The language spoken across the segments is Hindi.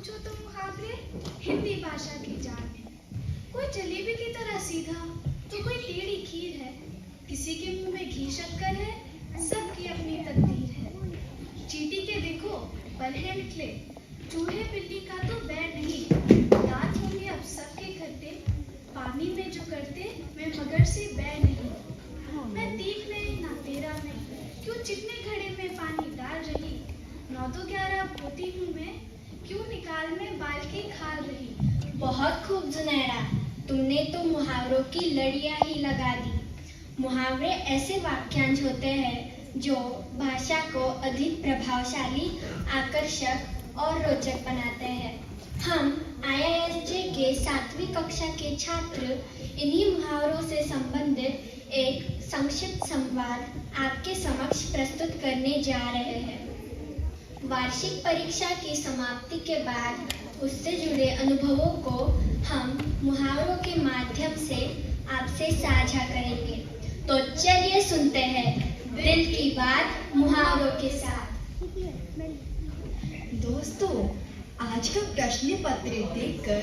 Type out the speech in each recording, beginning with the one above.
पूछो तो मुहावरे हिंदी भाषा की जान है। कोई जलेबी की तरह सीधा तो कोई टेढ़ी खीर है। किसी के मुंह में घी शक्कर है, सबकी अपनी तकदीर है। चींटी के देखो पलहे निकले, चूहे बिल्ली का तो बैर नहीं। दांत होंगे अब सबके खट्टे, पानी में जो करते मैं मगर से बैर नहीं। मैं तीख नहीं ना तेरा में, क्यों चिकने घड़े में पानी डाल रही। 9 तो 11 होती हूँ मैं, क्यों निकाल में बाल की खाल रही। बहुत खूब जुनैरा, तुमने तो मुहावरों की लड़ियां ही लगा दी। मुहावरे ऐसे वाक्यांश होते हैं जो भाषा को अधिक प्रभावशाली, आकर्षक और रोचक बनाते हैं। हम IISJ के 7वीं कक्षा के छात्र इन्हीं मुहावरों से संबंधित एक संक्षिप्त संवाद आपके समक्ष प्रस्तुत करने जा रहे हैं। वार्षिक परीक्षा की समाप्ति के बाद उससे जुड़े अनुभवों को हम मुहावरों के माध्यम से आपसे साझा करेंगे। तो चलिए सुनते हैं दिल की बात मुहावरों के साथ। दोस्तों, आज का प्रश्न पत्र देखकर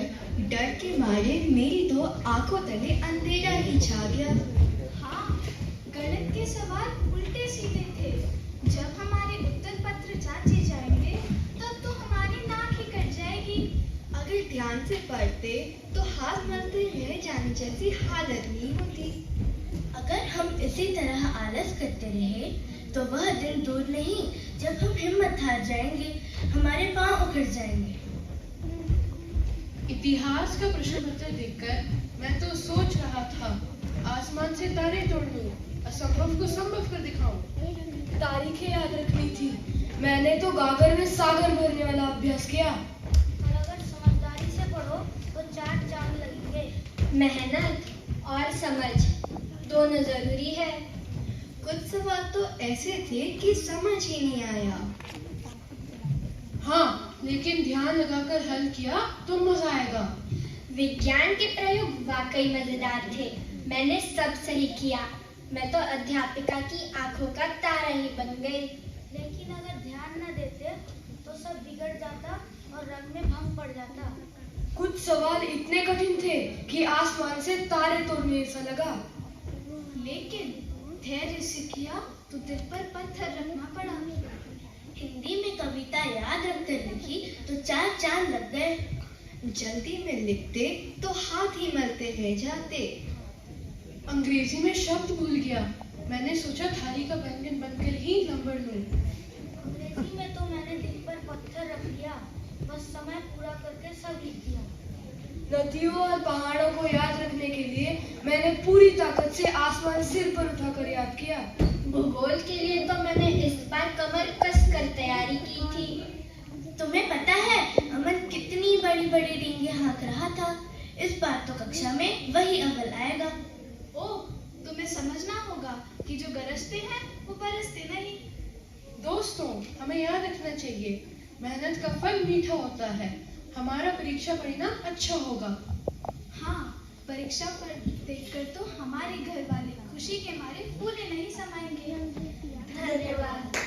डर के मारे मेरी तो आंखों तले अंधेरा ही छा गया। हाँ, गणित के सवाल उल्टे सीधे थे। जब हमारे उत्तर पत्र जांचे जाएंगे तब तो हमारी नाक ही कट जाएगी। अगर ध्यान से पढ़ते तो हाथ मलते रह जाने जैसी हालत नहीं होती। अगर हम इसी तरह आलस करते रहे तो वह दिन दूर नहीं जब हम हिम्मत हार जाएंगे, हमारे पांव उखड़ जाएंगे। इतिहास का प्रश्न पत्र देखकर मैं तो सोच रहा था, आसमान से तारे तोड़ दूं, असंभव को संभव कर दिखाऊं। तारीखें याद रखनी थी, मैंने तो गागर में सागर भरने वाला अभ्यास किया। और अगर समझदारी से पढ़ो तो 4 चांद लगेंगे। मेहनत और समझ दोनों जरूरी है। कुछ सवाल तो ऐसे थे कि समझ ही नहीं आया। हाँ, लेकिन ध्यान लगाकर हल किया तो मजा आएगा। विज्ञान के प्रयोग वाकई मजेदार थे। मैंने सब सही किया। मैं तो अध्यापिका की आंखों का तारा ही बन गई। लेकिन अगर ध्यान न देते तो सब बिगड़ जाता और रंग में भंग पड़ जाता। कुछ सवाल इतने कठिन थे कि आसमान से तारे तोड़ने जैसा लगा। लेकिन धैर्य से किया तो दिल पर पत्थर रखना पड़ा। हिंदी में कविता याद रखकर लिखी तो 4 चांद लग गए। जल्दी में लिखते तो हाथ ही मलते रह जाते। अंग्रेजी में शब्द भूल गया, मैंने सोचा थाली का बैंगन बनकर ही नंबर लूं। अंग्रेजी में तो मैंने दिल पर पत्थर रख दिया, बस समय पूरा करके सब लिख दिया। नदियों और पहाड़ों को याद रखने के लिए मैंने पूरी ताकत से आसमान सिर पर उठाकर याद किया। भूगोल के लिए तो मैंने इस बार कमर कसकर तैयारी की थी। तुम्हें पता है अमन कितनी बड़ी बड़ी रिंगे हाँक रहा था। इस बार तो कक्षा में वही अव्वल आएगा। ओह, तुम्हें समझना होगा कि जो गरजते हैं वो बरसते नहीं। दोस्तों, हमें याद रखना चाहिए, मेहनत का फल मीठा होता है। हमारा परीक्षा परिणाम अच्छा होगा। हाँ, परीक्षा पर देखकर तो हमारे घर वाले खुशी के मारे फूले नहीं समाएंगे। धन्यवाद।